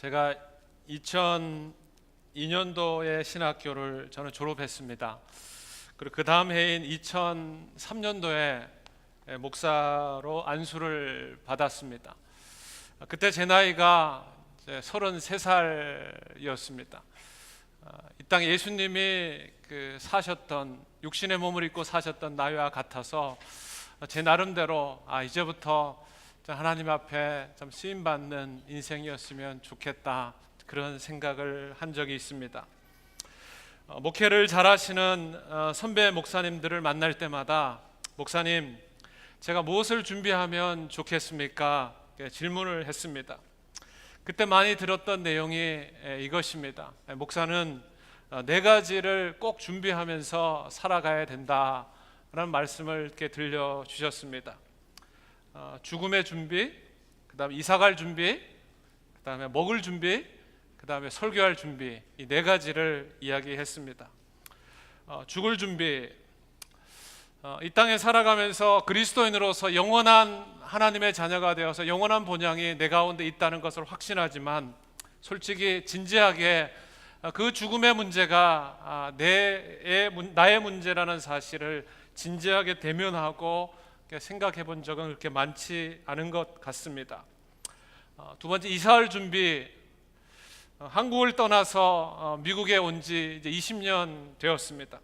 제가 2002년도에 신학교를 저는 졸업했습니다. 그리고 그 다음 해인 2003년도에 목사로 안수를 받았습니다. 그때 제 나이가 33살이었습니다. 이 땅 예수님이 사셨던, 육신의 몸을 입고 사셨던 나이와 같아서 제 나름대로 이제부터 하나님 앞에 좀 쓰임받는 인생이었으면 좋겠다, 그런 생각을 한 적이 있습니다. 목회를 잘하시는 선배 목사님들을 만날 때마다 목사님, 제가 무엇을 준비하면 좋겠습니까? 질문을 했습니다. 그때 많이 들었던 내용이 이것입니다. 목사는 4가지를 꼭 준비하면서 살아가야 된다라는 말씀을 이렇게 들려주셨습니다. 죽음의 준비, 그 다음에 이사갈 준비, 그 다음에 먹을 준비, 그 다음에 설교할 준비, 이 4가지를 이야기했습니다. 죽을 준비, 이 땅에 살아가면서 그리스도인으로서 영원한 하나님의 자녀가 되어서 영원한 본향이 내 가운데 있다는 것을 확신하지만, 솔직히 진지하게 그 죽음의 문제가 나의 문제라는 사실을 진지하게 대면하고 생각해 본 적은 그렇게 많지 않은 것 같습니다. 2번째, 이사할 준비. 한국을 떠나서 미국에 온 지 이제 20년 되었습니다.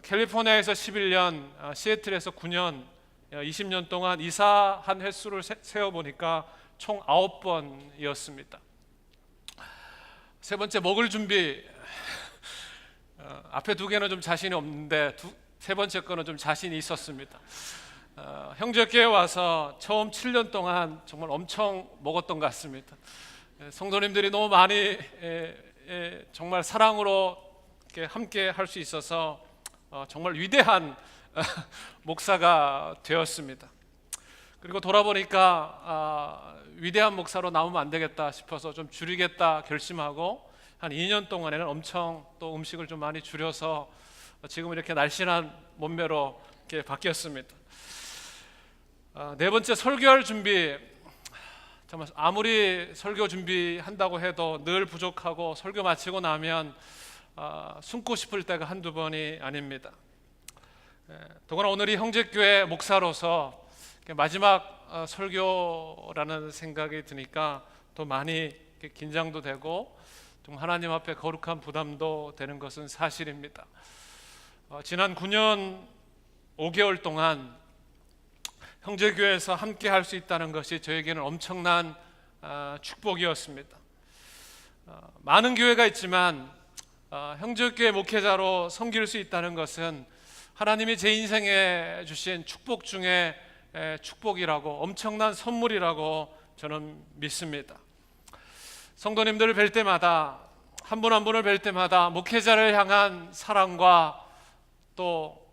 캘리포니아에서 11년, 시애틀에서 9년, 20년 동안 이사한 횟수를 세어보니까 총 9번이었습니다. 3번째, 먹을 준비. 앞에 2개는 좀 자신이 없는데 3번째 거는 좀 자신이 있었습니다. 형제교회 와서 처음 7년 동안 정말 엄청 먹었던 것 같습니다. 성도님들이 너무 많이 정말 사랑으로 이렇게 함께 할 수 있어서 정말 위대한 목사가 되었습니다. 그리고 돌아보니까 위대한 목사로 남으면 안 되겠다 싶어서 좀 줄이겠다 결심하고 한 2년 동안에는 엄청 또 음식을 좀 많이 줄여서 지금 이렇게 날씬한 몸매로 이렇게 바뀌었습니다. 4번째, 설교할 준비. 정말 아무리 설교 준비한다고 해도 늘 부족하고, 설교 마치고 나면 숨고 싶을 때가 한두 번이 아닙니다. 더구나 오늘이 형제교회 목사로서 마지막 설교라는 생각이 드니까 더 많이 긴장도 되고 좀 하나님 앞에 거룩한 부담도 되는 것은 사실입니다. 지난 9년 5개월 동안 형제교회에서 함께 할 수 있다는 것이 저에게는 엄청난 축복이었습니다. 많은 교회가 있지만 형제교회 목회자로 섬길 수 있다는 것은 하나님이 제 인생에 주신 축복 중에 축복이라고, 엄청난 선물이라고 저는 믿습니다. 성도님들을 뵐 때마다, 한 분 한 분을 뵐 때마다 목회자를 향한 사랑과 또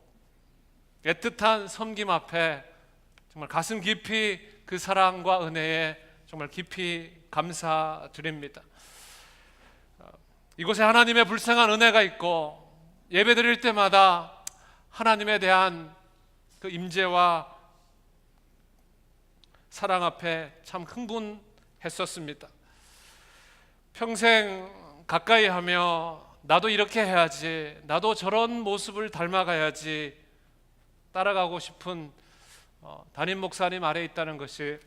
애틋한 섬김 앞에 정말 가슴 깊이 그 사랑과 은혜에 정말 깊이 감사드립니다. 이곳에 하나님의 불쌍한 은혜가 있고, 예배 드릴 때마다 하나님에 대한 그 임재와 사랑 앞에 참 흥분했었습니다. 평생 가까이 하며 나도 이렇게 해야지, 나도 저런 모습을 닮아가야지 따라가고 싶은 담임 목사님 아래 있다는 것이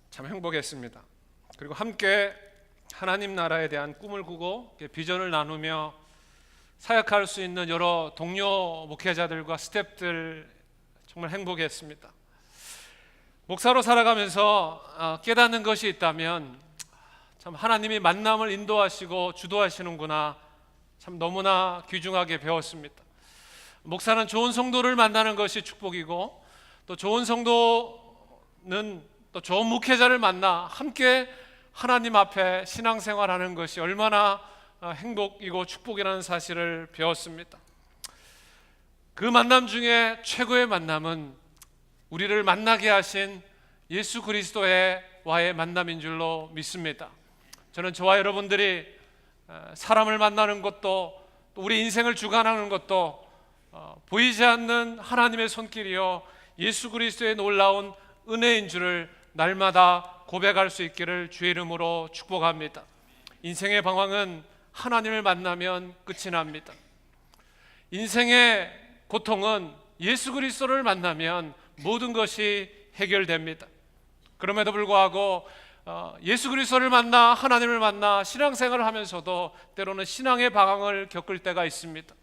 참 행복했습니다. 그리고 함께 하나님 나라에 대한 꿈을 꾸고 비전을 나누며 사역할 수 있는 여러 동료 목회자들과 스태프들, 정말 행복했습니다. 목사로 살아가면서 깨닫는 것이 있다면 참 하나님이 만남을 인도하시고 주도하시는구나, 참 너무나 귀중하게 배웠습니다. 목사는 좋은 성도를 만나는 것이 축복이고, 또 좋은 성도는 또 좋은 목회자를 만나 함께 하나님 앞에 신앙생활하는 것이 얼마나 행복이고 축복이라는 사실을 배웠습니다. 그 만남 중에 최고의 만남은 우리를 만나게 하신 예수 그리스도와의 만남인 줄로 믿습니다. 저는 저와 여러분들이 사람을 만나는 것도, 또 우리 인생을 주관하는 것도 보이지 않는 하나님의 손길이요 예수 그리스도의 놀라운 은혜인 줄을 날마다 고백할 수 있기를 주의 이름으로 축복합니다. 인생의 방황은 하나님을 만나면 끝이 납니다. 인생의 고통은 예수 그리스도를 만나면 모든 것이 해결됩니다. 그럼에도 불구하고 예수 그리스도를 만나 하나님을 만나 신앙생활을 하면서도 때로는 신앙의 방황을 겪을 때가 있습니다.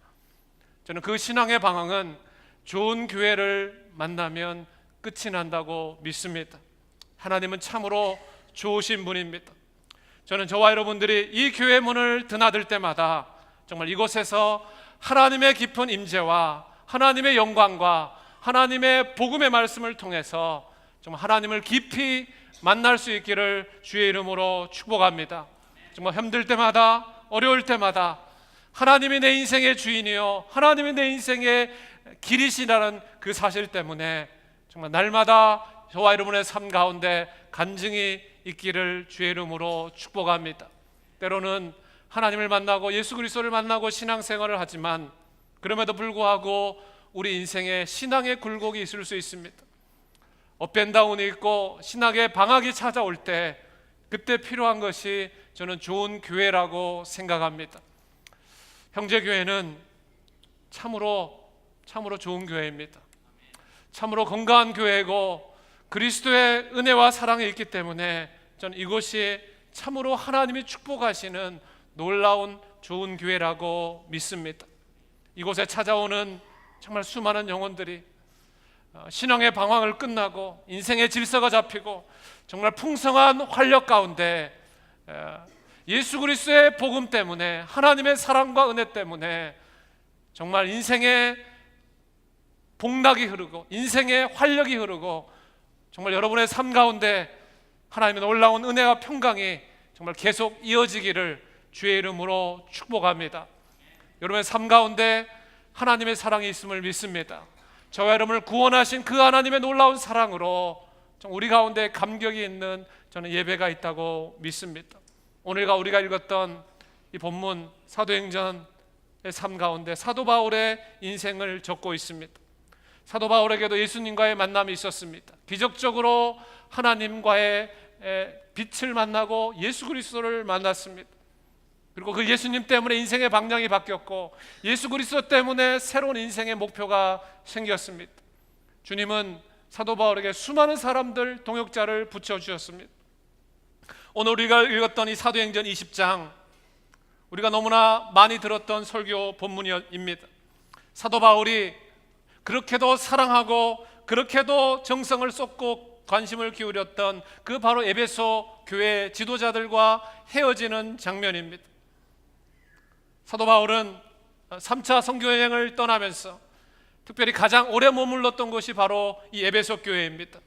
저는 그 신앙의 방황은 좋은 교회를 만나면 끝이 난다고 믿습니다. 하나님은 참으로 좋으신 분입니다. 저는 저와 여러분들이 이 교회 문을 드나들 때마다 정말 이곳에서 하나님의 깊은 임재와 하나님의 영광과 하나님의 복음의 말씀을 통해서 정말 하나님을 깊이 만날 수 있기를 주의 이름으로 축복합니다. 정말 힘들 때마다 어려울 때마다 하나님이 내 인생의 주인이요 하나님이 내 인생의 길이시라는 그 사실 때문에 정말 날마다 저와 여러분의 삶 가운데 간증이 있기를 주의 이름으로 축복합니다. 때로는 하나님을 만나고 예수 그리스도를 만나고 신앙생활을 하지만 그럼에도 불구하고 우리 인생에 신앙의 굴곡이 있을 수 있습니다. 업앤다운이 있고 신학의 방학이 찾아올 때 그때 필요한 것이 저는 좋은 교회라고 생각합니다. 형제교회는 참으로 좋은 교회입니다. 참으로 건강한 교회고 그리스도의 은혜와 사랑이 있기 때문에 저는 이곳이 참으로 하나님이 축복하시는 놀라운 좋은 교회라고 믿습니다. 이곳에 찾아오는 정말 수많은 영혼들이 신앙의 방황을 끝나고 인생의 질서가 잡히고 정말 풍성한 활력 가운데 예수 그리스도의 복음 때문에 하나님의 사랑과 은혜 때문에 정말 인생의 복락이 흐르고 인생의 활력이 흐르고 정말 여러분의 삶 가운데 하나님의 놀라운 은혜와 평강이 정말 계속 이어지기를 주의 이름으로 축복합니다. 여러분의 삶 가운데 하나님의 사랑이 있음을 믿습니다. 저와 여러분을 구원하신 그 하나님의 놀라운 사랑으로 우리 가운데 감격이 있는 저는 예배가 있다고 믿습니다. 오늘과 우리가 읽었던 이 본문 사도행전의 삶 가운데 사도 바울의 인생을 적고 있습니다. 사도 바울에게도 예수님과의 만남이 있었습니다. 기적적으로 하나님과의 빛을 만나고 예수 그리스도를 만났습니다. 그리고 그 예수님 때문에 인생의 방향이 바뀌었고 예수 그리스도 때문에 새로운 인생의 목표가 생겼습니다. 주님은 사도 바울에게 수많은 사람들 동역자를 붙여주셨습니다. 오늘 우리가 읽었던 이 사도행전 20장 우리가 너무나 많이 들었던 설교 본문입니다. 사도 바울이 그렇게도 사랑하고 그렇게도 정성을 쏟고 관심을 기울였던 그 바로 에베소 교회 지도자들과 헤어지는 장면입니다. 사도 바울은 3차 선교여행을 떠나면서 특별히 가장 오래 머물렀던 곳이 바로 이 에베소 교회입니다.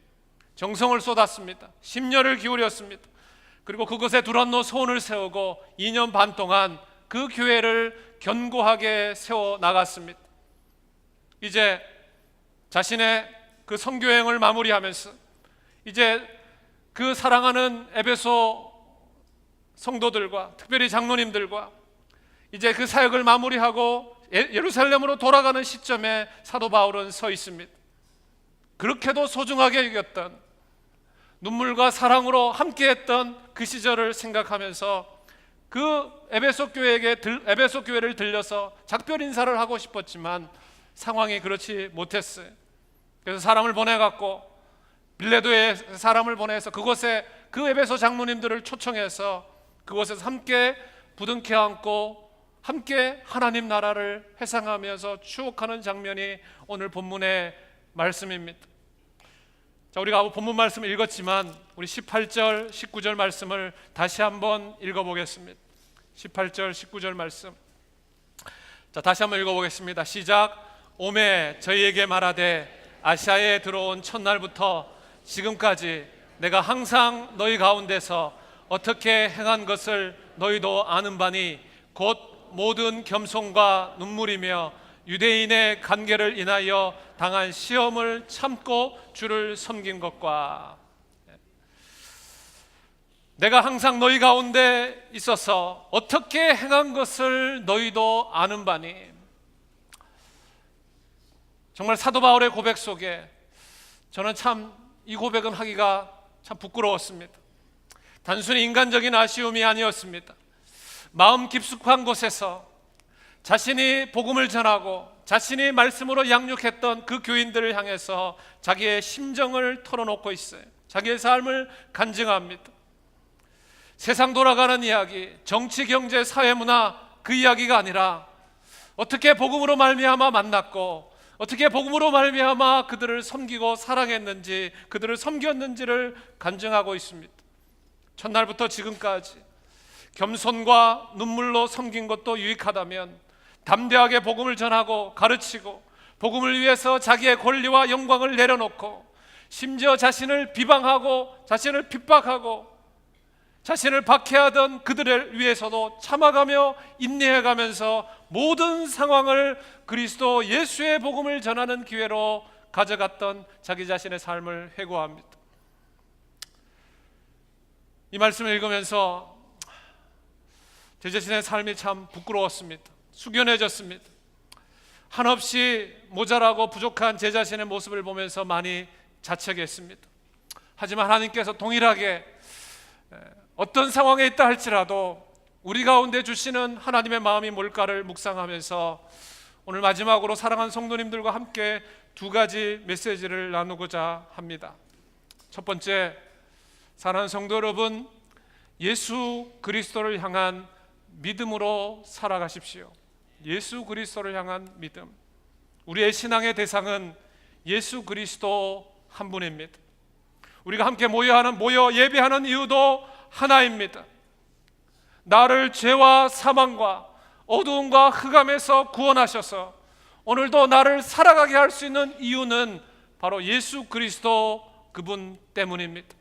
정성을 쏟았습니다. 심려를 기울였습니다. 그리고 그곳에 두란노 소원을 세우고 2년 반 동안 그 교회를 견고하게 세워 나갔습니다. 이제 자신의 그 선교여행을 마무리하면서 이제 그 사랑하는 에베소 성도들과 특별히 장로님들과 이제 그 사역을 마무리하고 예루살렘으로 돌아가는 시점에 사도 바울은 서 있습니다. 그렇게도 소중하게 여겼던 눈물과 사랑으로 함께했던 그 시절을 생각하면서 그 에베소 교회를 들려서 작별 인사를 하고 싶었지만 상황이 그렇지 못했어요. 그래서 사람을 보내갖고 빌레도에 사람을 보내서 그곳에 그 에베소 장로님들을 초청해서 그곳에서 함께 부둥켜 안고 함께 하나님 나라를 회상하면서 추억하는 장면이 오늘 본문의 말씀입니다. 자, 우리가 본문 말씀을 읽었지만 우리 18절, 19절 말씀을 다시 한번 읽어보겠습니다. 18절, 19절 말씀. 자, 다시 한번 읽어보겠습니다. 시작. 오매 저희에게 말하되 아시아에 들어온 첫날부터 지금까지 내가 항상 너희 가운데서 어떻게 행한 것을 너희도 아는 바니 곧 모든 겸손과 눈물이며 유대인의 관계를 인하여 당한 시험을 참고 주를 섬긴 것과 내가 항상 너희 가운데 있어서 어떻게 행한 것을 너희도 아는 바니. 정말 사도 바울의 고백 속에 저는 참 이 고백은 하기가 참 부끄러웠습니다. 단순히 인간적인 아쉬움이 아니었습니다. 마음 깊숙한 곳에서 자신이 복음을 전하고 자신이 말씀으로 양육했던 그 교인들을 향해서 자기의 심정을 털어놓고 있어요. 자기의 삶을 간증합니다. 세상 돌아가는 이야기, 정치, 경제, 사회, 문화, 그 이야기가 아니라 어떻게 복음으로 말미암아 만났고 어떻게 복음으로 말미암아 그들을 섬기고 사랑했는지, 그들을 섬겼는지를 간증하고 있습니다. 첫날부터 지금까지 겸손과 눈물로 섬긴 것도 유익하다면 담대하게 복음을 전하고 가르치고 복음을 위해서 자기의 권리와 영광을 내려놓고 심지어 자신을 비방하고 자신을 핍박하고 자신을 박해하던 그들을 위해서도 참아가며 인내해가면서 모든 상황을 그리스도 예수의 복음을 전하는 기회로 가져갔던 자기 자신의 삶을 회고합니다. 이 말씀을 읽으면서 제 자신의 삶이 참 부끄러웠습니다. 숙연해졌습니다. 한없이 모자라고 부족한 제 자신의 모습을 보면서 많이 자책했습니다. 하지만 하나님께서 동일하게 어떤 상황에 있다 할지라도 우리 가운데 주시는 하나님의 마음이 뭘까를 묵상하면서 오늘 마지막으로 사랑하는 성도님들과 함께 두 가지 메시지를 나누고자 합니다. 첫 번째, 사랑하는 성도 여러분, 예수 그리스도를 향한 믿음으로 살아가십시오. 예수 그리스도를 향한 믿음. 우리의 신앙의 대상은 예수 그리스도 한 분입니다. 우리가 함께 모여 예배하는 이유도 하나입니다. 나를 죄와 사망과 어두움과 흑암에서 구원하셔서 오늘도 나를 살아가게 할 수 있는 이유는 바로 예수 그리스도 그분 때문입니다.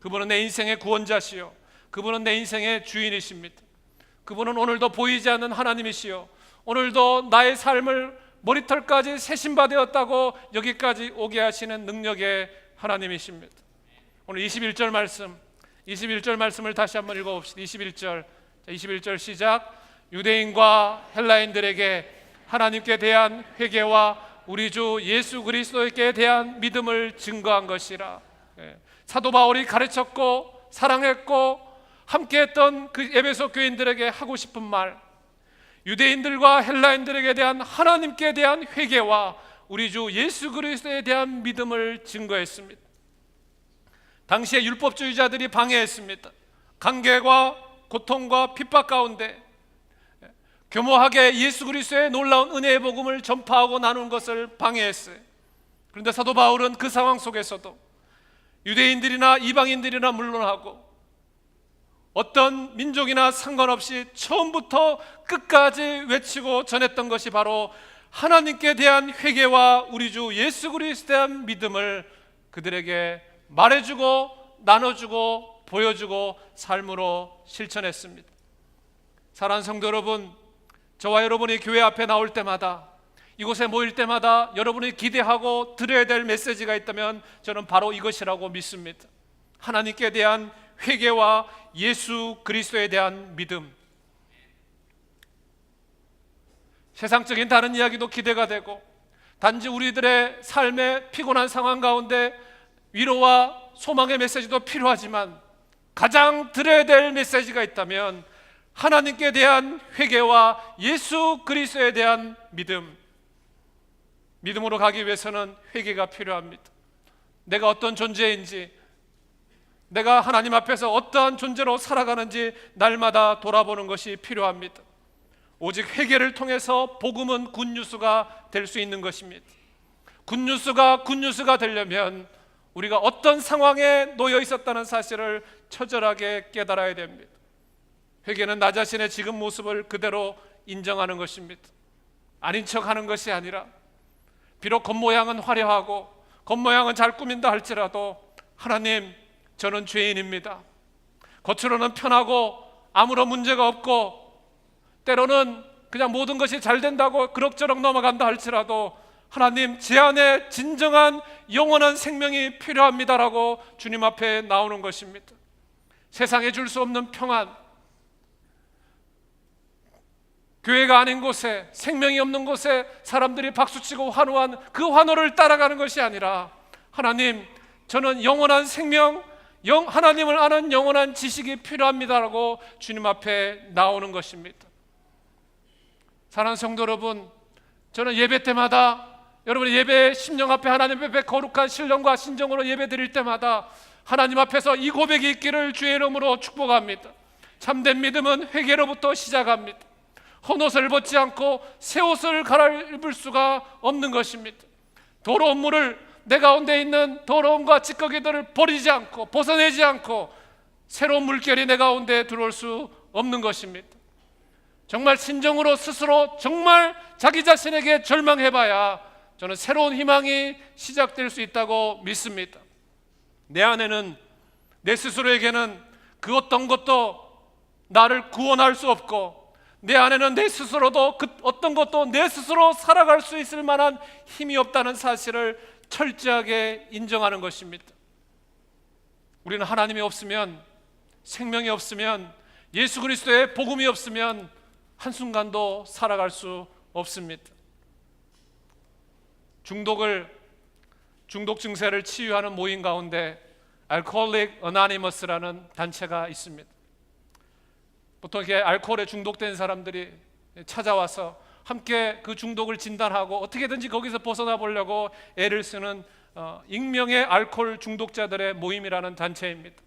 그분은 내 인생의 구원자시요, 그분은 내 인생의 주인이십니다. 그분은 오늘도 보이지 않는 하나님이시요, 오늘도 나의 삶을 머리털까지 세신바되었다고 여기까지 오게 하시는 능력의 하나님이십니다. 오늘 21절 말씀을 다시 한번 읽어봅시다. 21절 시작. 유대인과 헬라인들에게 하나님께 대한 회개와 우리 주 예수 그리스도께 대한 믿음을 증거한 것이라. 사도 바울이 가르쳤고 사랑했고 함께했던 그 에베소 교인들에게 하고 싶은 말, 유대인들과 헬라인들에게 대한 하나님께 대한 회개와 우리 주 예수 그리스도에 대한 믿음을 증거했습니다. 당시에 율법주의자들이 방해했습니다. 관계와 고통과 핍박 가운데 교모하게 예수 그리스도의 놀라운 은혜의 복음을 전파하고 나누는 것을 방해했어요. 그런데 사도 바울은 그 상황 속에서도 유대인들이나 이방인들이나 물론하고 어떤 민족이나 상관없이 처음부터 끝까지 외치고 전했던 것이 바로 하나님께 대한 회개와 우리 주 예수 그리스도에 대한 믿음을 그들에게 말해주고 나눠주고 보여주고 삶으로 실천했습니다. 사랑하는 성도 여러분, 저와 여러분이 교회 앞에 나올 때마다, 이곳에 모일 때마다 여러분이 기대하고 들어야 될 메시지가 있다면 저는 바로 이것이라고 믿습니다. 하나님께 대한 회개와 예수 그리스도에 대한 믿음. 세상적인 다른 이야기도 기대가 되고 단지 우리들의 삶의 피곤한 상황 가운데 위로와 소망의 메시지도 필요하지만 가장 들어야 될 메시지가 있다면 하나님께 대한 회개와 예수 그리스도에 대한 믿음. 믿음으로 가기 위해서는 회개가 필요합니다. 내가 어떤 존재인지, 내가 하나님 앞에서 어떠한 존재로 살아가는지 날마다 돌아보는 것이 필요합니다. 오직 회개를 통해서 복음은 굿뉴스가 될 수 있는 것입니다. 굿뉴스가 되려면 우리가 어떤 상황에 놓여 있었다는 사실을 처절하게 깨달아야 됩니다. 회개는 나 자신의 지금 모습을 그대로 인정하는 것입니다. 아닌 척하는 것이 아니라 비록 겉모양은 화려하고 겉모양은 잘 꾸민다 할지라도 하나님, 저는 죄인입니다. 겉으로는 편하고 아무런 문제가 없고 때로는 그냥 모든 것이 잘 된다고 그럭저럭 넘어간다 할지라도 하나님, 제 안에 진정한 영원한 생명이 필요합니다라고 주님 앞에 나오는 것입니다. 세상에 줄 수 없는 평안, 교회가 아닌 곳에, 생명이 없는 곳에 사람들이 박수치고 환호한 그 환호를 따라가는 것이 아니라 하나님, 저는 영원한 생명, 하나님을 아는 영원한 지식이 필요합니다라고 주님 앞에 나오는 것입니다. 사랑하는 성도 여러분, 저는 예배 때마다 여러분의 예배 심령 앞에 하나님 앞에 거룩한 신령과 신정으로 예배 드릴 때마다 하나님 앞에서 이 고백이 있기를 주의 이름으로 축복합니다. 참된 믿음은 회개로부터 시작합니다. 헌옷을 벗지 않고 새 옷을 갈아입을 수가 없는 것입니다. 더러운 물을 내 가운데 있는 더러움과 찌꺼기들을 버리지 않고 벗어내지 않고 새로운 물결이 내 가운데 들어올 수 없는 것입니다. 정말 신정으로 스스로 정말 자기 자신에게 절망해봐야 저는 새로운 희망이 시작될 수 있다고 믿습니다. 내 안에는, 내 스스로에게는 그 어떤 것도 나를 구원할 수 없고, 내 안에는 내 스스로도 그 어떤 것도 내 스스로 살아갈 수 있을 만한 힘이 없다는 사실을 철저하게 인정하는 것입니다. 우리는 하나님이 없으면, 생명이 없으면, 예수 그리스도의 복음이 없으면 한순간도 살아갈 수 없습니다. 중독 증세를 치유하는 모임 가운데 Alcoholics Anonymous라는 단체가 있습니다. 보통 이렇게 알코올에 중독된 사람들이 찾아와서 함께 그 중독을 진단하고 어떻게든지 거기서 벗어나 보려고 애를 쓰는 익명의 알코올 중독자들의 모임이라는 단체입니다.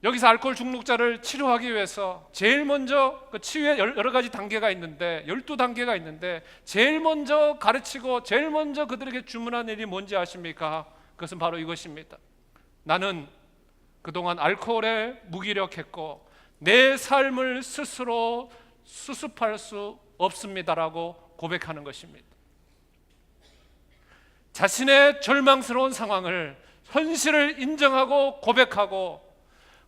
여기서 알코올 중독자를 치료하기 위해서 제일 먼저 그 치유에 여러 가지 단계가 있는데 12단계가 있는데 제일 먼저 가르치고 제일 먼저 그들에게 주문한 일이 뭔지 아십니까? 그것은 바로 이것입니다. 나는 그동안 알코올에 무기력했고 내 삶을 스스로 수습할 수 없습니다라고 고백하는 것입니다. 자신의 절망스러운 상황을, 현실을 인정하고 고백하고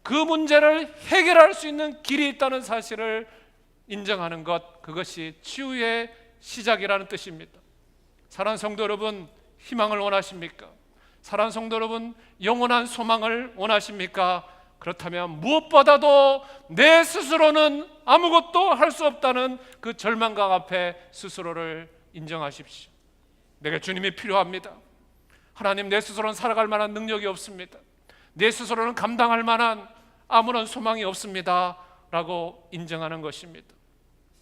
그 문제를 해결할 수 있는 길이 있다는 사실을 인정하는 것, 그것이 치유의 시작이라는 뜻입니다. 사랑하는 성도 여러분, 희망을 원하십니까? 사랑하는 성도 여러분, 영원한 소망을 원하십니까? 그렇다면 무엇보다도 내 스스로는 아무것도 할 수 없다는 그 절망감 앞에 스스로를 인정하십시오. 내게 주님이 필요합니다. 하나님, 내 스스로는 살아갈 만한 능력이 없습니다. 내 스스로는 감당할 만한 아무런 소망이 없습니다 라고 인정하는 것입니다.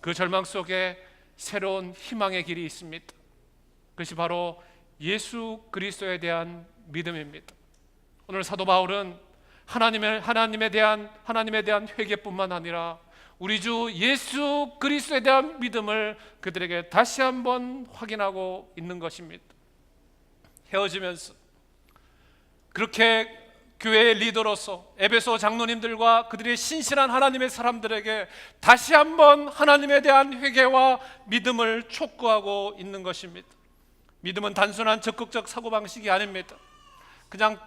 그 절망 속에 새로운 희망의 길이 있습니다. 그것이 바로 예수 그리스도에 대한 믿음입니다. 오늘 사도 바울은 하나님에 대한 회개뿐만 아니라 우리 주 예수 그리스도에 대한 믿음을 그들에게 다시 한번 확인하고 있는 것입니다. 헤어지면서 그렇게 교회의 리더로서 에베소 장로님들과 그들의 신실한 하나님의 사람들에게 다시 한번 하나님에 대한 회개와 믿음을 촉구하고 있는 것입니다. 믿음은 단순한 적극적 사고방식이 아닙니다. 그냥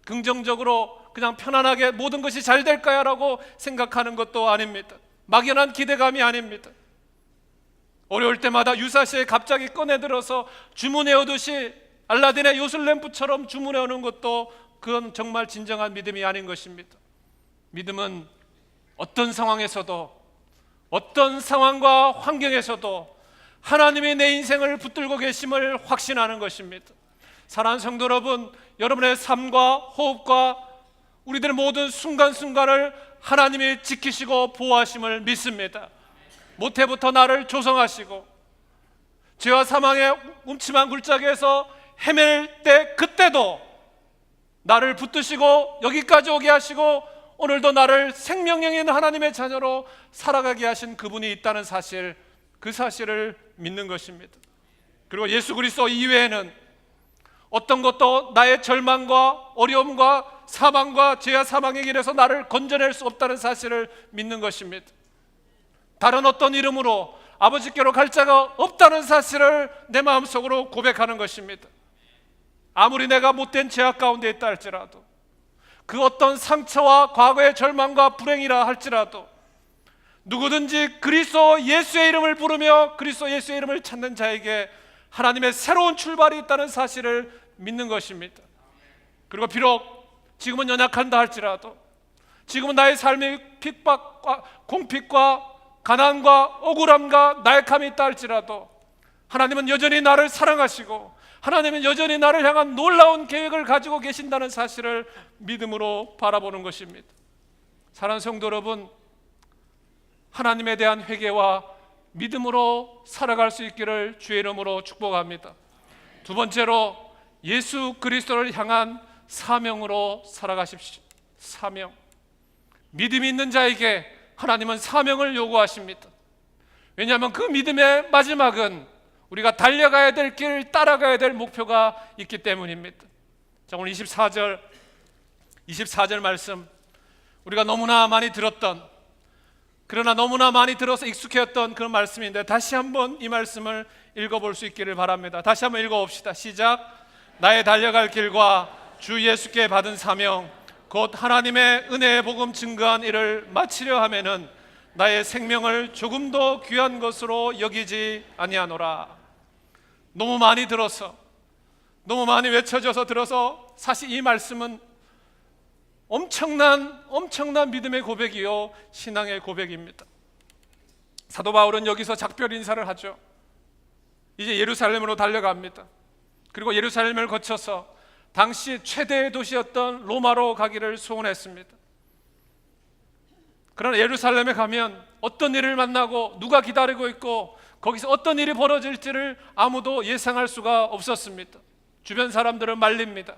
긍정적으로 그냥 편안하게 모든 것이 잘 될 거야 라고 생각하는 것도 아닙니다. 막연한 기대감이 아닙니다. 어려울 때마다 유사시에 갑자기 꺼내들어서 주문해오듯이 알라딘의 요술램프처럼 주문해오는 것도 그건 정말 진정한 믿음이 아닌 것입니다. 믿음은 어떤 상황에서도, 어떤 상황과 환경에서도 하나님이 내 인생을 붙들고 계심을 확신하는 것입니다. 사랑하는 성도 여러분, 여러분의 삶과 호흡과 우리들의 모든 순간순간을 하나님이 지키시고 보호하심을 믿습니다. 모태부터 나를 조성하시고 죄와 사망의 음침한 굴짝에서 헤맬 때 그때도 나를 붙드시고 여기까지 오게 하시고 오늘도 나를 생명력인 하나님의 자녀로 살아가게 하신 그분이 있다는 사실, 그 사실을 믿는 것입니다. 그리고 예수 그리스도 이외에는 어떤 것도 나의 절망과 어려움과 사망과 죄와 사망의 길에서 나를 건져낼 수 없다는 사실을 믿는 것입니다. 다른 어떤 이름으로 아버지께로 갈 자가 없다는 사실을 내 마음속으로 고백하는 것입니다. 아무리 내가 못된 죄악 가운데 있다 할지라도, 그 어떤 상처와 과거의 절망과 불행이라 할지라도 누구든지 그리스도 예수의 이름을 부르며 그리스도 예수의 이름을 찾는 자에게 하나님의 새로운 출발이 있다는 사실을 믿는 것입니다. 그리고 비록 지금은 연약한다 할지라도, 지금은 나의 삶이 핍박과 공핍과 가난과 억울함과 나약함이 있다 할지라도 하나님은 여전히 나를 사랑하시고 하나님은 여전히 나를 향한 놀라운 계획을 가지고 계신다는 사실을 믿음으로 바라보는 것입니다. 사랑하는 성도 여러분, 하나님에 대한 회개와 믿음으로 살아갈 수 있기를 주의 이름으로 축복합니다. 두 번째로 예수 그리스도를 향한 사명으로 살아가십시오. 사명. 믿음이 있는 자에게 하나님은 사명을 요구하십니다. 왜냐하면 그 믿음의 마지막은 우리가 달려가야 될 길, 따라가야 될 목표가 있기 때문입니다. 자, 오늘 24절 말씀, 우리가 너무나 많이 들었던, 그러나 너무나 많이 들어서 익숙해졌던 그런 말씀인데 다시 한번 이 말씀을 읽어볼 수 있기를 바랍니다. 다시 한번 읽어봅시다. 시작. 나의 달려갈 길과 주 예수께 받은 사명, 곧 하나님의 은혜의 복음 증거한 일을 마치려 하면은 나의 생명을 조금도 귀한 것으로 여기지 아니하노라. 너무 많이 들어서, 너무 많이 외쳐져서 들어서 사실 이 말씀은 엄청난 믿음의 고백이요 신앙의 고백입니다. 사도 바울은 여기서 작별 인사를 하죠. 이제 예루살렘으로 달려갑니다. 그리고 예루살렘을 거쳐서 당시 최대의 도시였던 로마로 가기를 소원했습니다. 그러나 예루살렘에 가면 어떤 일을 만나고 누가 기다리고 있고 거기서 어떤 일이 벌어질지를 아무도 예상할 수가 없었습니다. 주변 사람들은 말립니다.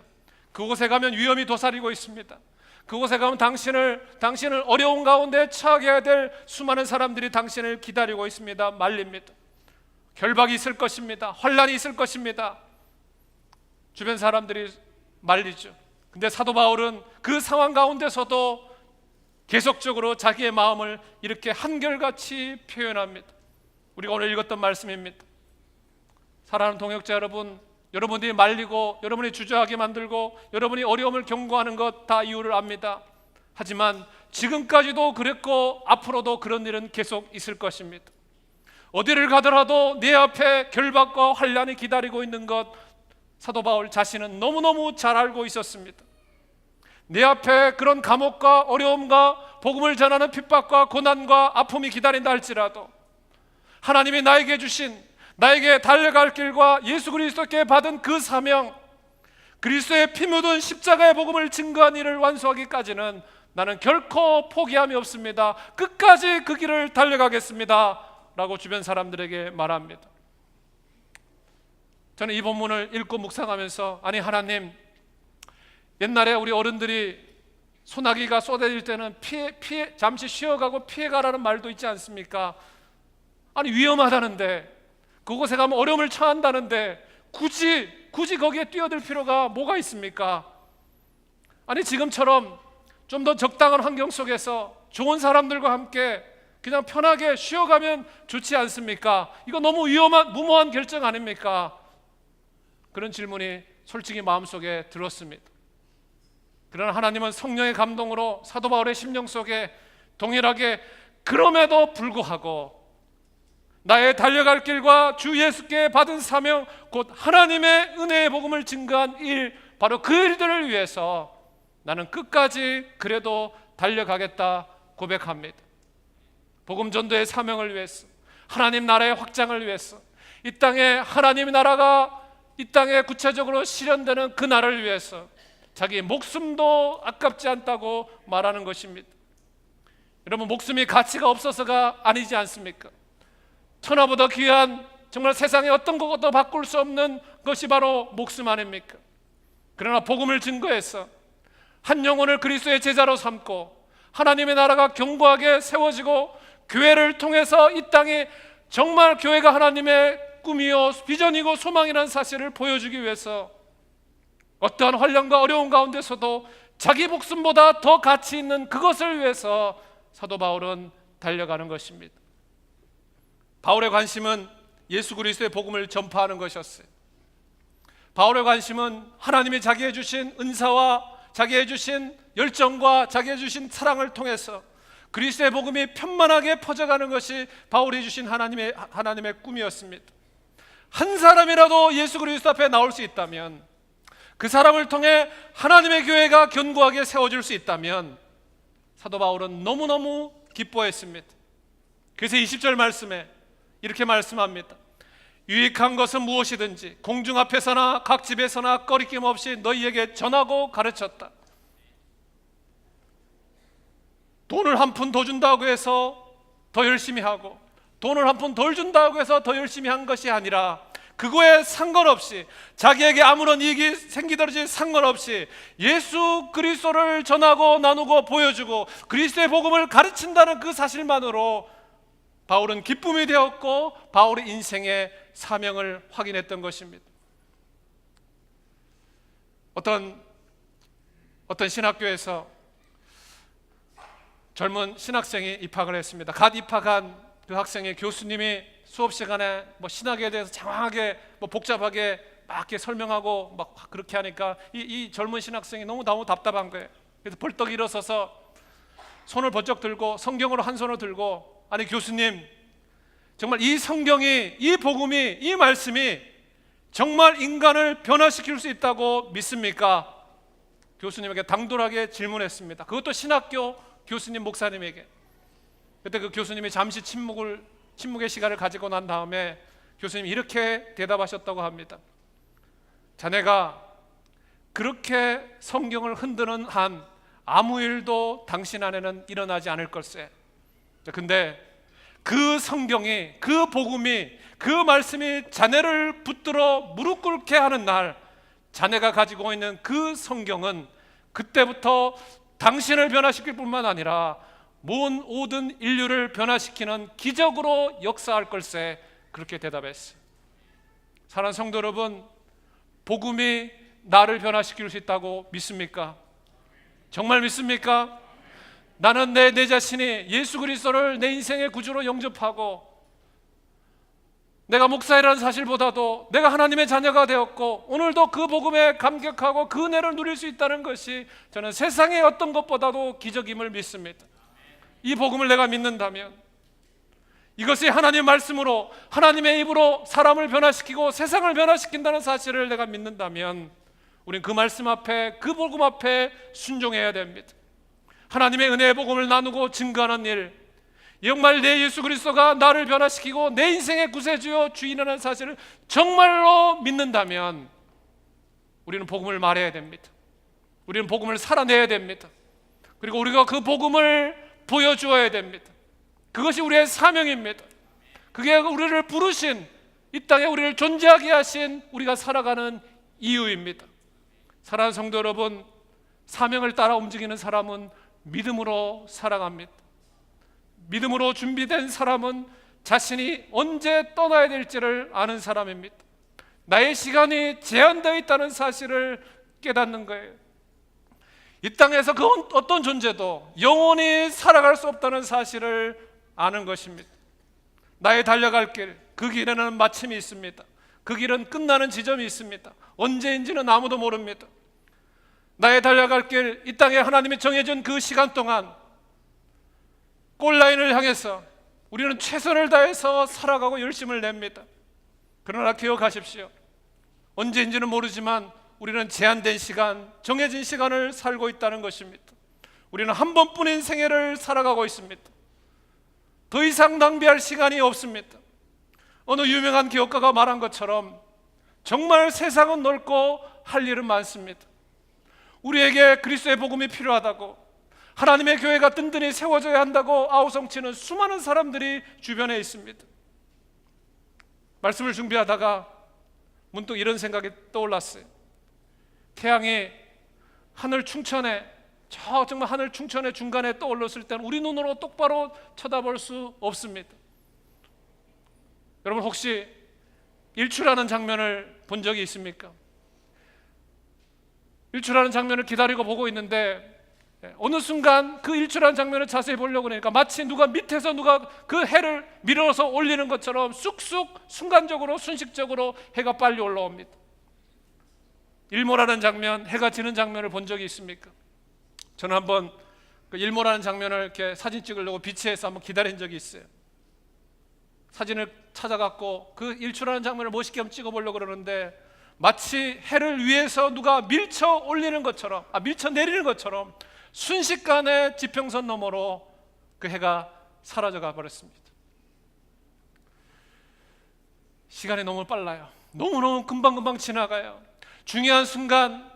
그곳에 가면 위험이 도사리고 있습니다. 그곳에 가면 당신을 어려운 가운데 처하게 해야 될 수많은 사람들이 당신을 기다리고 있습니다. 말립니다. 결박이 있을 것입니다. 환란이 있을 것입니다. 주변 사람들이 말리죠. 근데 사도 바울은 그 상황 가운데서도 계속적으로 자기의 마음을 이렇게 한결같이 표현합니다. 우리가 오늘 읽었던 말씀입니다. 사랑하는 동역자 여러분, 여러분들이 말리고 여러분이 주저하게 만들고 여러분이 어려움을 경고하는 것 다 이유를 압니다. 하지만 지금까지도 그랬고 앞으로도 그런 일은 계속 있을 것입니다. 어디를 가더라도 내 앞에 결박과 환란이 기다리고 있는 것 사도 바울 자신은 너무너무 잘 알고 있었습니다. 내 앞에 그런 감옥과 어려움과 복음을 전하는 핍박과 고난과 아픔이 기다린다 할지라도 하나님이 나에게 주신, 나에게 달려갈 길과 예수 그리스도께 받은 그 사명, 그리스도의 피 묻은 십자가의 복음을 증거한 일을 완수하기까지는 나는 결코 포기함이 없습니다. 끝까지 그 길을 달려가겠습니다 라고 주변 사람들에게 말합니다. 저는 이 본문을 읽고 묵상하면서, 아니 하나님, 옛날에 우리 어른들이 소나기가 쏟아질 때는 잠시 쉬어가고 피해가라는 말도 있지 않습니까? 아니 위험하다는데, 그곳에 가면 어려움을 처한다는데 굳이 거기에 뛰어들 필요가 뭐가 있습니까? 아니 지금처럼 좀 더 적당한 환경 속에서 좋은 사람들과 함께 그냥 편하게 쉬어가면 좋지 않습니까? 이거 너무 무모한 결정 아닙니까? 그런 질문이 솔직히 마음속에 들었습니다. 그러나 하나님은 성령의 감동으로 사도 바울의 심령 속에 동일하게 그럼에도 불구하고 나의 달려갈 길과 주 예수께 받은 사명, 곧 하나님의 은혜의 복음을 증거한 일, 바로 그 일들을 위해서 나는 끝까지 그래도 달려가겠다 고백합니다. 복음 전도의 사명을 위해서, 하나님 나라의 확장을 위해서, 이 땅에 하나님의 나라가 이 땅에 구체적으로 실현되는 그 나라를 위해서 자기 목숨도 아깝지 않다고 말하는 것입니다. 여러분, 목숨이 가치가 없어서가 아니지 않습니까? 천하보다 귀한, 정말 세상에 어떤 것도 바꿀 수 없는 것이 바로 목숨 아닙니까? 그러나 복음을 증거해서 한 영혼을 그리스도의 제자로 삼고 하나님의 나라가 견고하게 세워지고 교회를 통해서 이 땅에 정말 교회가 하나님의 꿈이요 비전이고 소망이라는 사실을 보여주기 위해서 어떠한 환난과 어려움 가운데서도 자기 목숨보다 더 가치 있는 그것을 위해서 사도 바울은 달려가는 것입니다. 바울의 관심은 예수 그리스도의 복음을 전파하는 것이었어요. 바울의 관심은 하나님이 자기에 주신 은사와 자기에 주신 열정과 자기에 주신 사랑을 통해서 그리스도의 복음이 편만하게 퍼져가는 것이 바울이 주신 하나님의 꿈이었습니다. 한 사람이라도 예수 그리스도 앞에 나올 수 있다면, 그 사람을 통해 하나님의 교회가 견고하게 세워질 수 있다면 사도 바울은 너무너무 기뻐했습니다. 그래서 20절 말씀에 이렇게 말씀합니다. 유익한 것은 무엇이든지 공중 앞에서나 각 집에서나 꺼리낌 없이 너희에게 전하고 가르쳤다. 돈을 한 푼 더 준다고 해서 더 열심히 하고, 돈을 한 푼 덜 준다고 해서 더 열심히 한 것이 아니라, 그거에 상관없이, 자기에게 아무런 이익이 생기든지 상관없이 예수 그리스도를 전하고 나누고 보여주고 그리스도의 복음을 가르친다는 그 사실만으로 바울은 기쁨이 되었고 바울의 인생의 사명을 확인했던 것입니다. 어떤 신학교에서 젊은 신학생이 입학을 했습니다. 갓 입학한 그 학생의 교수님이 수업 시간에 신학에 대해서 장황하게 복잡하게 막 이렇게 설명하고 막 그렇게 하니까 이 젊은 신학생이 너무 답답한 거예요. 그래서 벌떡 일어서서 손을 번쩍 들고, 성경으로 한 손을 들고, 아니 교수님, 정말 이 성경이, 이 복음이, 이 말씀이 정말 인간을 변화시킬 수 있다고 믿습니까? 교수님에게 당돌하게 질문했습니다. 그것도 신학교 교수님 목사님에게. 그때 그 교수님이 잠시 침묵의 시간을 가지고 난 다음에 교수님이 이렇게 대답하셨다고 합니다. 자네가 그렇게 성경을 흔드는 한 아무 일도 당신 안에는 일어나지 않을 걸세. 근데 그 성경이, 그 복음이, 그 말씀이 자네를 붙들어 무릎 꿇게 하는 날, 자네가 가지고 있는 그 성경은 그때부터 당신을 변화시킬 뿐만 아니라 모든 인류를 변화시키는 기적으로 역사할 걸세. 그렇게 대답했어요. 사랑하는 성도 여러분, 복음이 나를 변화시킬 수 있다고 믿습니까? 정말 믿습니까? 나는 내 자신이 예수 그리스도를 내 인생의 구주로 영접하고, 내가 목사이라는 사실보다도 내가 하나님의 자녀가 되었고 오늘도 그 복음에 감격하고 그 은혜를 누릴 수 있다는 것이 저는 세상의 어떤 것보다도 기적임을 믿습니다. 이 복음을 내가 믿는다면, 이것이 하나님의 말씀으로, 하나님의 입으로 사람을 변화시키고 세상을 변화시킨다는 사실을 내가 믿는다면 우린 그 말씀 앞에, 그 복음 앞에 순종해야 됩니다. 하나님의 은혜의 복음을 나누고 증거하는 일, 정말 내 예수 그리스도가 나를 변화시키고 내 인생의 구세주요 주인이라는 사실을 정말로 믿는다면 우리는 복음을 말해야 됩니다. 우리는 복음을 살아내야 됩니다. 그리고 우리가 그 복음을 보여주어야 됩니다. 그것이 우리의 사명입니다. 그게 우리를 부르신, 이 땅에 우리를 존재하게 하신 우리가 살아가는 이유입니다. 사랑하는 성도 여러분, 사명을 따라 움직이는 사람은 믿음으로 살아갑니다. 믿음으로 준비된 사람은 자신이 언제 떠나야 될지를 아는 사람입니다. 나의 시간이 제한되어 있다는 사실을 깨닫는 거예요. 이 땅에서 그 어떤 존재도 영원히 살아갈 수 없다는 사실을 아는 것입니다. 나의 달려갈 길, 그 길에는 마침이 있습니다. 그 길은 끝나는 지점이 있습니다. 언제인지는 아무도 모릅니다. 나의 달려갈 길, 이 땅에 하나님이 정해준 그 시간 동안 골라인을 향해서 우리는 최선을 다해서 살아가고 열심을 냅니다. 그러나 기억하십시오. 언제인지는 모르지만 우리는 제한된 시간, 정해진 시간을 살고 있다는 것입니다. 우리는 한 번뿐인 생애를 살아가고 있습니다. 더 이상 낭비할 시간이 없습니다. 어느 유명한 기업가가 말한 것처럼 정말 세상은 넓고 할 일은 많습니다. 우리에게 그리스도의 복음이 필요하다고, 하나님의 교회가 든든히 세워져야 한다고 아우성치는 수많은 사람들이 주변에 있습니다. 말씀을 준비하다가 문득 이런 생각이 떠올랐어요. 태양이 하늘 충천에, 정말 하늘 충천의 중간에 떠올랐을 때는 우리 눈으로 똑바로 쳐다볼 수 없습니다. 여러분 혹시 일출하는 장면을 본 적이 있습니까? 일출하는 장면을 기다리고 보고 있는데 어느 순간 그 일출하는 장면을 자세히 보려고 하니까 마치 밑에서 누가 그 해를 밀어서 올리는 것처럼 쑥쑥 순간적으로 순식적으로 해가 빨리 올라옵니다. 일몰하는 장면, 해가 지는 장면을 본 적이 있습니까? 저는 한번 그 일몰하는 장면을 이렇게 사진 찍으려고 비치에서 한번 기다린 적이 있어요. 사진을 찾아갖고 그 일출하는 장면을 멋있게 한번 찍어보려고 그러는데 마치 해를 위에서 누가 밀쳐 올리는 것처럼, 밀쳐 내리는 것처럼 순식간에 지평선 너머로 그 해가 사라져가 버렸습니다. 시간이 너무 빨라요. 너무너무 금방금방 지나가요. 중요한 순간,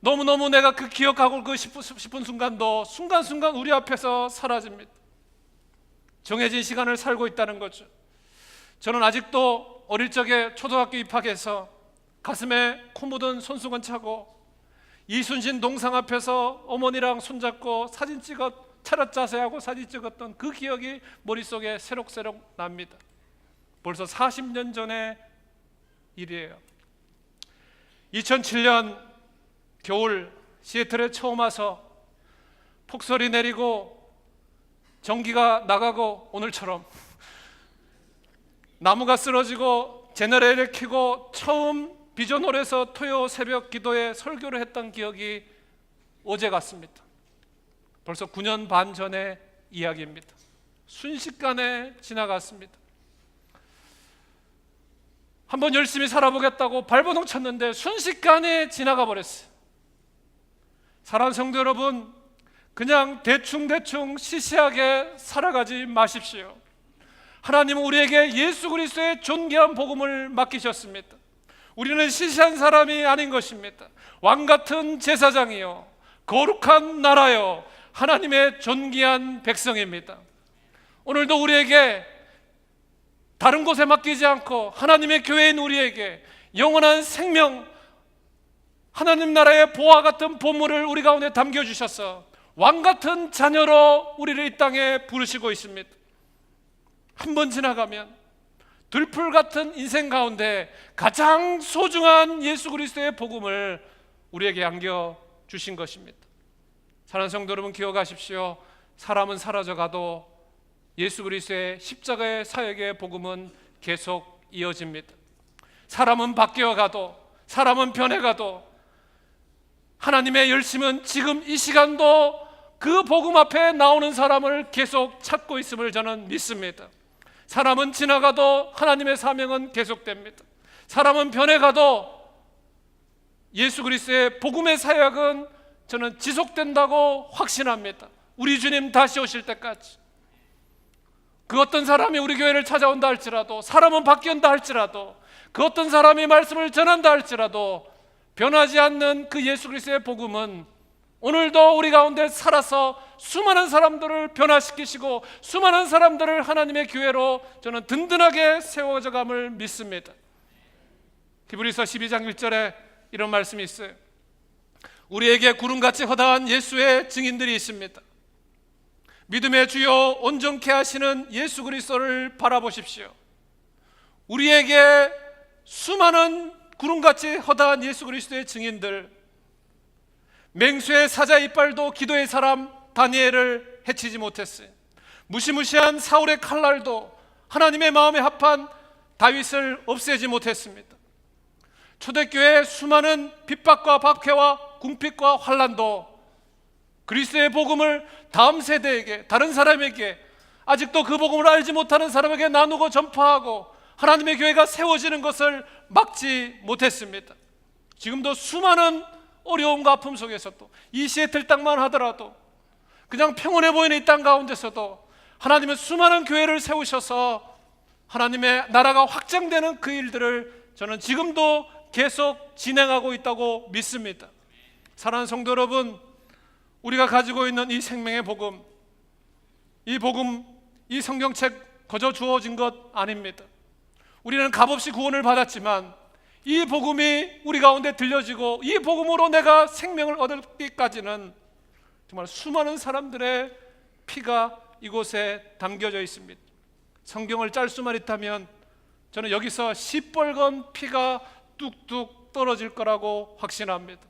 너무너무 내가 그 기억하고 싶은 순간도 순간순간 우리 앞에서 사라집니다. 정해진 시간을 살고 있다는 거죠. 저는 아직도 어릴 적에 초등학교 입학해서 가슴에 코 묻은 손수건 차고 이순신 동상 앞에서 어머니랑 손잡고 차렷 자세하고 사진 찍었던 그 기억이 머릿속에 새록새록 납니다. 벌써 40년 전의 일이에요. 2007년 겨울 시애틀에 처음 와서 폭설이 내리고 전기가 나가고 오늘처럼 나무가 쓰러지고 제너레이터를 켜고 처음 비전홀에서 토요 새벽 기도에 설교를 했던 기억이 어제 같습니다. 벌써 9년 반 전의 이야기입니다. 순식간에 지나갔습니다. 한번 열심히 살아보겠다고 발버둥 쳤는데 순식간에 지나가 버렸어요. 사랑하는 성도 여러분, 그냥 대충 시시하게 살아가지 마십시오. 하나님은 우리에게 예수 그리스도의 존귀한 복음을 맡기셨습니다. 우리는 시시한 사람이 아닌 것입니다. 왕같은 제사장이요 거룩한 나라요 하나님의 존귀한 백성입니다. 오늘도 우리에게 다른 곳에 맡기지 않고 하나님의 교회인 우리에게 영원한 생명, 하나님 나라의 보화 같은 보물을 우리 가운데 담겨주셔서 왕같은 자녀로 우리를 이 땅에 부르시고 있습니다. 한 번 지나가면 들풀 같은 인생 가운데 가장 소중한 예수 그리스도의 복음을 우리에게 안겨주신 것입니다. 사랑하는 성도 여러분, 기억하십시오. 사람은 사라져가도 예수 그리스도의 십자가의 사역의 복음은 계속 이어집니다. 사람은 바뀌어가도, 사람은 변해가도 하나님의 열심은 지금 이 시간도 그 복음 앞에 나오는 사람을 계속 찾고 있음을 저는 믿습니다. 사람은 지나가도 하나님의 사명은 계속됩니다. 사람은 변해가도 예수 그리스도의 복음의 사역은 저는 지속된다고 확신합니다. 우리 주님 다시 오실 때까지. 그 어떤 사람이 우리 교회를 찾아온다 할지라도, 사람은 바뀐다 할지라도, 그 어떤 사람이 말씀을 전한다 할지라도 변하지 않는 그 예수 그리스도의 복음은 오늘도 우리 가운데 살아서 수많은 사람들을 변화시키시고 수많은 사람들을 하나님의 교회로 저는 든든하게 세워져감을 믿습니다. 히브리서 12장 1절에 이런 말씀이 있어요. 우리에게 구름같이 허다한 예수의 증인들이 있습니다. 믿음의 주요 온전케 하시는 예수 그리스도를 바라보십시오. 우리에게 수많은 구름같이 허다한 예수 그리스도의 증인들, 맹수의 사자 이빨도 기도의 사람 다니엘을 해치지 못했어요. 무시무시한 사울의 칼날도 하나님의 마음에 합한 다윗을 없애지 못했습니다. 초대교회의 수많은 핍박과 박해와 궁핍과 환난도 그리스도의 복음을 다음 세대에게, 다른 사람에게, 아직도 그 복음을 알지 못하는 사람에게 나누고 전파하고 하나님의 교회가 세워지는 것을 막지 못했습니다. 지금도 수많은 어려움과 아픔 속에서도, 이 시애틀 땅만 하더라도, 그냥 평온해 보이는 이 땅 가운데서도 하나님은 수많은 교회를 세우셔서 하나님의 나라가 확장되는 그 일들을 저는 지금도 계속 진행하고 있다고 믿습니다. 사랑하는 성도 여러분, 우리가 가지고 있는 이 생명의 복음, 이 복음, 이 성경책 거저 주어진 것 아닙니다. 우리는 값없이 구원을 받았지만 이 복음이 우리 가운데 들려지고 이 복음으로 내가 생명을 얻기까지는 정말 수많은 사람들의 피가 이곳에 담겨져 있습니다. 성경을 짤 수만 있다면 저는 여기서 시뻘건 피가 뚝뚝 떨어질 거라고 확신합니다.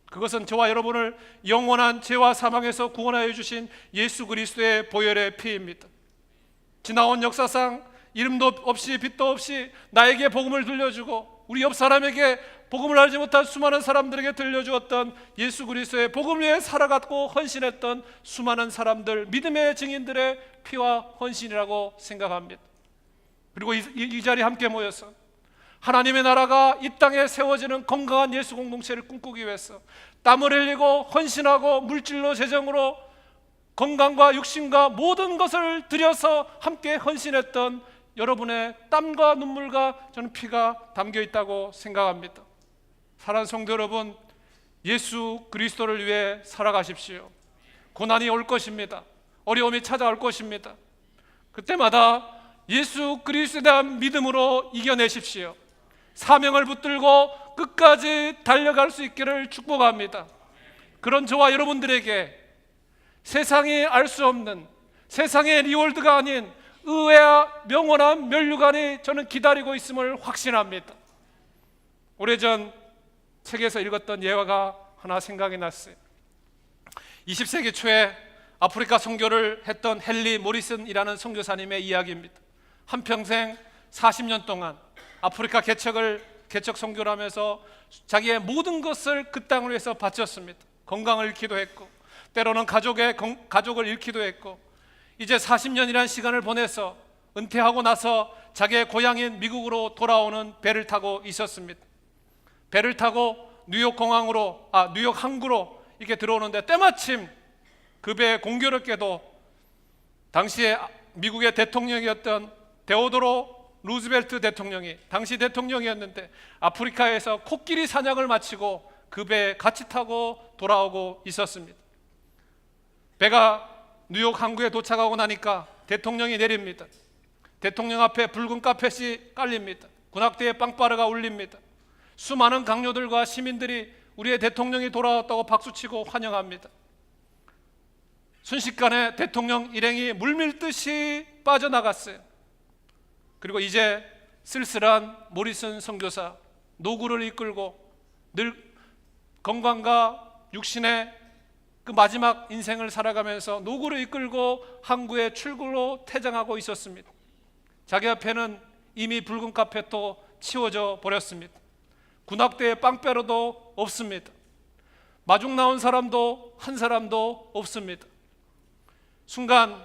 그것은 저와 여러분을 영원한 죄와 사망에서 구원하여 주신 예수 그리스도의 보혈의 피입니다. 지나온 역사상 이름도 없이 빛도 없이 나에게 복음을 들려주고 우리 옆 사람에게 복음을 알지 못한 수많은 사람들에게 들려주었던 예수 그리스도의 복음 위에 살아갔고 헌신했던 수많은 사람들, 믿음의 증인들의 피와 헌신이라고 생각합니다. 그리고 이 자리에 함께 모여서 하나님의 나라가 이 땅에 세워지는 건강한 예수 공동체를 꿈꾸기 위해서 땀을 흘리고 헌신하고 물질로 재정으로 건강과 육신과 모든 것을 들여서 함께 헌신했던 여러분의 땀과 눈물과 저는 피가 담겨 있다고 생각합니다. 사랑하는 성도 여러분, 예수 그리스도를 위해 살아가십시오. 고난이 올 것입니다. 어려움이 찾아올 것입니다. 그때마다 예수 그리스도에 대한 믿음으로 이겨내십시오. 사명을 붙들고 끝까지 달려갈 수 있기를 축복합니다. 그런 저와 여러분들에게 세상이 알 수 없는, 세상의 리월드가 아닌 의외와 명원한 면류관이 저는 기다리고 있음을 확신합니다. 오래전 책에서 읽었던 예화가 하나 생각이 났어요. 20세기 초에 아프리카 선교를 했던 헨리 모리슨이라는 선교사님의 이야기입니다. 한평생 40년 동안 아프리카 개척 선교를 하면서 자기의 모든 것을 그 땅을 위해서 바쳤습니다. 건강을 잃기도 했고, 때로는 가족을 잃기도 했고, 이제 40년이라는 시간을 보내서 은퇴하고 나서 자기의 고향인 미국으로 돌아오는 배를 타고 있었습니다. 배를 타고 뉴욕 항구로 이렇게 들어오는데, 때마침 그 배에 공교롭게도 당시에 미국의 대통령이었던 데오도로 루즈벨트 대통령이, 당시 대통령이었는데, 아프리카에서 코끼리 사냥을 마치고 그 배에 같이 타고 돌아오고 있었습니다. 배가 뉴욕 항구에 도착하고 나니까 대통령이 내립니다. 대통령 앞에 붉은 카펫이 깔립니다. 군악대의 빵빠르가 울립니다. 수많은 강요들과 시민들이 우리의 대통령이 돌아왔다고 박수치고 환영합니다. 순식간에 대통령 일행이 물밀듯이 빠져나갔어요. 그리고 이제 쓸쓸한 모리슨 선교사, 노구를 이끌고 늘 건강과 육신의 그 마지막 인생을 살아가면서 노구를 이끌고 항구의 출구로 퇴장하고 있었습니다. 자기 앞에는 이미 붉은 카펫도 치워져 버렸습니다. 군악대의 빵빼로도 없습니다. 마중 나온 사람도 한 사람도 없습니다. 순간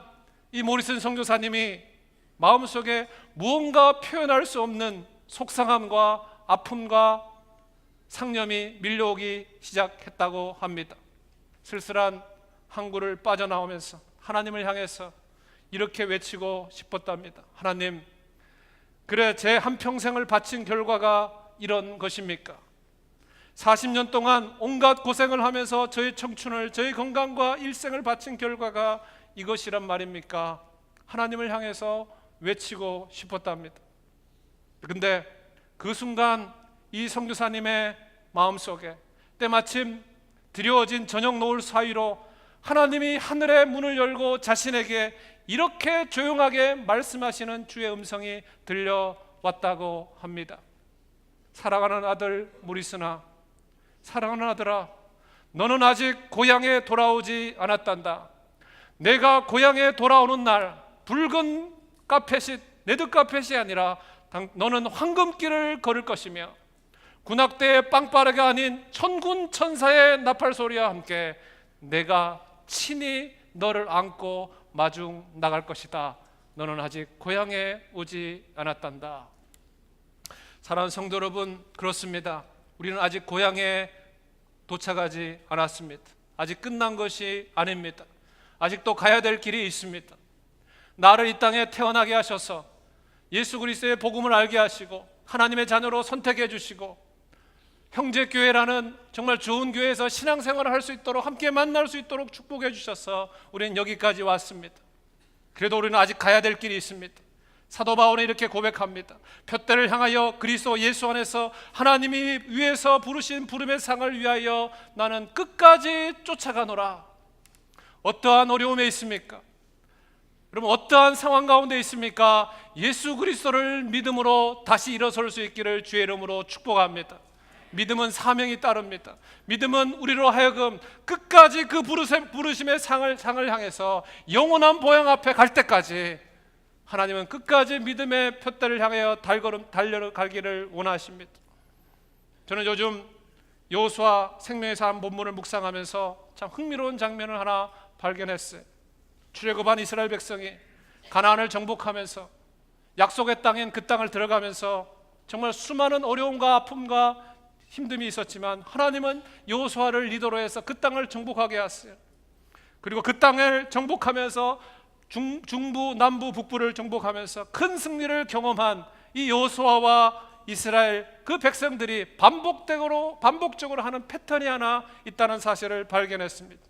이 모리슨 선교사님이 마음속에 무언가 표현할 수 없는 속상함과 아픔과 상념이 밀려오기 시작했다고 합니다. 쓸쓸한 항구를 빠져나오면서 하나님을 향해서 이렇게 외치고 싶었답니다. 하나님, 그래 제 한평생을 바친 결과가 이런 것입니까? 40년 동안 온갖 고생을 하면서 저의 청춘을, 저의 건강과 일생을 바친 결과가 이것이란 말입니까? 하나님을 향해서 외치고 싶었답니다. 그런데 그 순간 이 선교사님의 마음속에 때마침 드려진 저녁 노을 사이로 하나님이 하늘의 문을 열고 자신에게 이렇게 조용하게 말씀하시는 주의 음성이 들려왔다고 합니다. 사랑하는 아들 모리스나, 사랑하는 아들아, 너는 아직 고향에 돌아오지 않았단다. 내가 고향에 돌아오는 날 붉은 카펫이, 레드 카펫이 아니라 너는 황금길을 걸을 것이며 군악대의 빵빠레가 아닌 천군 천사의 나팔 소리와 함께 내가 친히 너를 안고 마중 나갈 것이다. 너는 아직 고향에 오지 않았단다. 사랑하는 성도 여러분, 그렇습니다. 우리는 아직 고향에 도착하지 않았습니다. 아직 끝난 것이 아닙니다. 아직도 가야 될 길이 있습니다. 나를 이 땅에 태어나게 하셔서 예수 그리스도의 복음을 알게 하시고 하나님의 자녀로 선택해 주시고 형제교회라는 정말 좋은 교회에서 신앙생활을 할 수 있도록, 함께 만날 수 있도록 축복해 주셔서 우리는 여기까지 왔습니다. 그래도 우리는 아직 가야 될 길이 있습니다. 사도 바울은 이렇게 고백합니다. 푯대를 향하여 그리스도 예수 안에서 하나님이 위에서 부르신 부름의 상을 위하여 나는 끝까지 쫓아가노라. 어떠한 어려움에 있습니까? 여러분, 어떠한 상황 가운데 있습니까? 예수 그리스도를 믿음으로 다시 일어설 수 있기를 주의 이름으로 축복합니다. 믿음은 사명이 따릅니다. 믿음은 우리로 하여금 끝까지 그 부르심의 상을 향해서 영원한 보양 앞에 갈 때까지 하나님은 끝까지 믿음의 푯대를 향하여 달려가기를 원하십니다. 저는 요즘 여호수아 생명의 삶 본문을 묵상하면서 참 흥미로운 장면을 하나 발견했어요. 출애굽한 이스라엘 백성이 가나안을 정복하면서 약속의 땅인 그 땅을 들어가면서 정말 수많은 어려움과 아픔과 힘듦이 있었지만 하나님은 여호수아를 리더로 해서 그 땅을 정복하게 하셨어요. 그리고 그 땅을 정복하면서 중부, 남부, 북부를 정복하면서 큰 승리를 경험한 이 여호수아와 이스라엘 그 백성들이 반복적으로 하는 패턴이 하나 있다는 사실을 발견했습니다.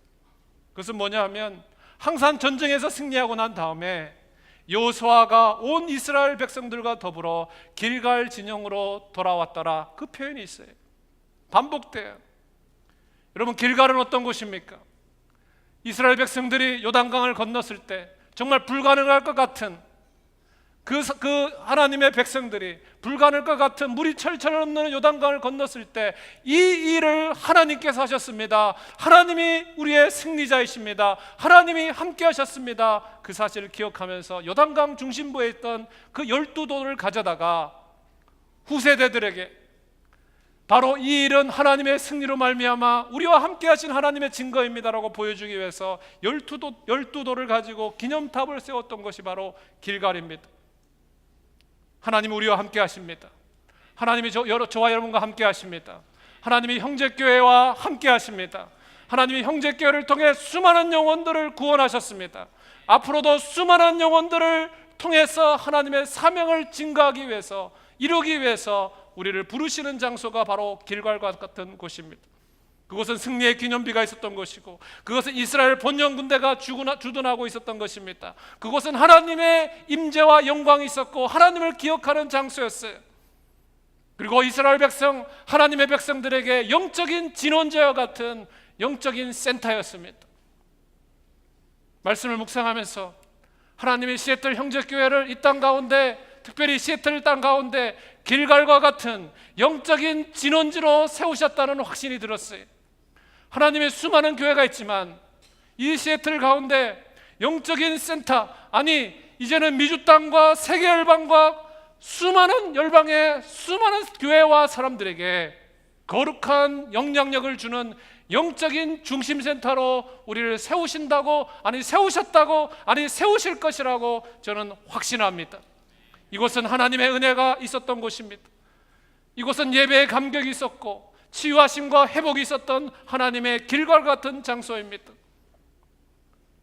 그것은 뭐냐 하면 항상 전쟁에서 승리하고 난 다음에 여호수아가 온 이스라엘 백성들과 더불어 길갈 진영으로 돌아왔더라, 그 표현이 있어요. 반복돼요. 여러분, 길갈은 어떤 곳입니까? 이스라엘 백성들이 요단강을 건넜을 때 정말 불가능할 것 같은 그 하나님의 백성들이 불가능할 것 같은 물이 철철 없는 요단강을 건넜을 때 이 일을 하나님께서 하셨습니다. 하나님이 우리의 승리자이십니다. 하나님이 함께 하셨습니다. 그 사실을 기억하면서 요단강 중심부에 있던 그 12돌을 가져다가 후세대들에게 바로 이 일은 하나님의 승리로 말미암아 우리와 함께 하신 하나님의 증거입니다라고 보여주기 위해서 12돌을 가지고 기념탑을 세웠던 것이 바로 길갈입니다. 하나님이 우리와 함께 하십니다. 하나님이 저와 여러분과 함께 하십니다. 하나님이 형제교회와 함께 하십니다. 하나님이 형제교회를 통해 수많은 영혼들을 구원하셨습니다. 앞으로도 수많은 영혼들을 통해서 하나님의 사명을 증거하기 위해서, 이루기 위해서 우리를 부르시는 장소가 바로 길갈과 같은 곳입니다. 그것은 승리의 기념비가 있었던 것이고, 그것은 이스라엘 본영 군대가 주둔하고 있었던 것입니다. 그것은 하나님의 임재와 영광이 있었고 하나님을 기억하는 장소였어요. 그리고 이스라엘 백성, 하나님의 백성들에게 영적인 진원제와 같은 영적인 센터였습니다. 말씀을 묵상하면서 하나님의 시애틀 형제교회를 이 땅 가운데, 특별히 시애틀 땅 가운데 길갈과 같은 영적인 진원지로 세우셨다는 확신이 들었어요. 하나님의 수많은 교회가 있지만 이 시애틀 가운데 영적인 센터, 아니 이제는 미주 땅과 세계 열방과 수많은 열방의 수많은 교회와 사람들에게 거룩한 영향력을 주는 영적인 중심센터로 우리를 세우신다고, 아니 세우셨다고, 아니 세우실 것이라고 저는 확신합니다. 이곳은 하나님의 은혜가 있었던 곳입니다. 이곳은 예배의 감격이 있었고 치유하심과 회복이 있었던 하나님의 길갈 같은 장소입니다.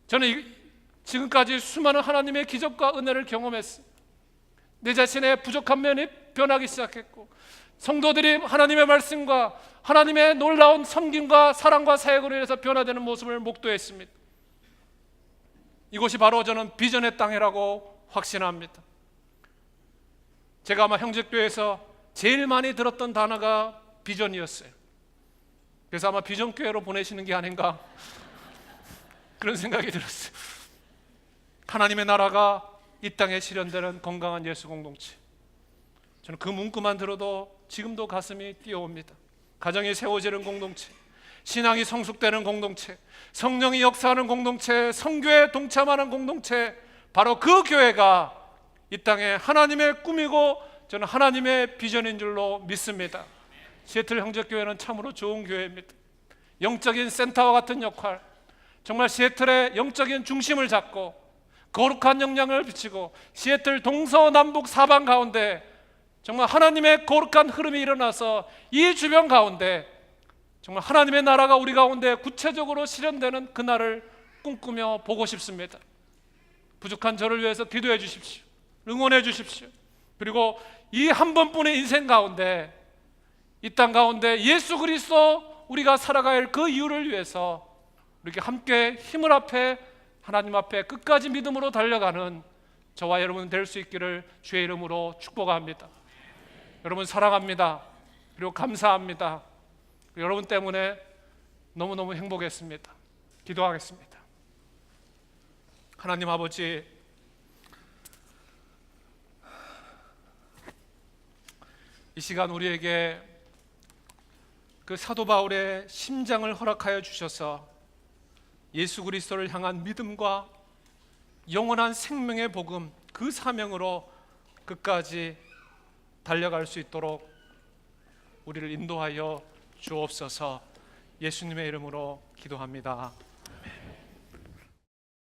저는 지금까지 수많은 하나님의 기적과 은혜를 경험했어요. 내 자신의 부족한 면이 변하기 시작했고, 성도들이 하나님의 말씀과 하나님의 놀라운 섬김과 사랑과 사역으로 인해서 변화되는 모습을 목도했습니다. 이곳이 바로 저는 비전의 땅이라고 확신합니다. 제가 아마 형제교회에서 제일 많이 들었던 단어가 비전이었어요. 그래서 아마 비전교회로 보내시는 게 아닌가 그런 생각이 들었어요. 하나님의 나라가 이 땅에 실현되는 건강한 예수 공동체, 저는 그 문구만 들어도 지금도 가슴이 뛰어옵니다. 가정이 세워지는 공동체, 신앙이 성숙되는 공동체, 성령이 역사하는 공동체, 성교에 동참하는 공동체, 바로 그 교회가 이 땅에 하나님의 꿈이고 저는 하나님의 비전인 줄로 믿습니다. 시애틀 형제교회는 참으로 좋은 교회입니다. 영적인 센터와 같은 역할, 정말 시애틀의 영적인 중심을 잡고 거룩한 영향을 비치고 시애틀 동서남북 사방 가운데 정말 하나님의 거룩한 흐름이 일어나서 이 주변 가운데 정말 하나님의 나라가 우리 가운데 구체적으로 실현되는 그날을 꿈꾸며 보고 싶습니다. 부족한 저를 위해서 기도해 주십시오. 응원해 주십시오. 그리고 이 한 번뿐의 인생 가운데, 이 땅 가운데 예수 그리스도 우리가 살아가야 할 그 이유를 위해서 이렇게 함께 힘을 합해 하나님 앞에 끝까지 믿음으로 달려가는 저와 여러분 될 수 있기를 주의 이름으로 축복합니다. 여러분 사랑합니다. 그리고 감사합니다. 여러분 때문에 너무너무 행복했습니다. 기도하겠습니다. 하나님 아버지, 이 시간 우리에게 그 사도 바울의 심장을 허락하여 주셔서 예수 그리스도를 향한 믿음과 영원한 생명의 복음, 그 사명으로 끝까지 달려갈 수 있도록 우리를 인도하여 주옵소서. 예수님의 이름으로 기도합니다.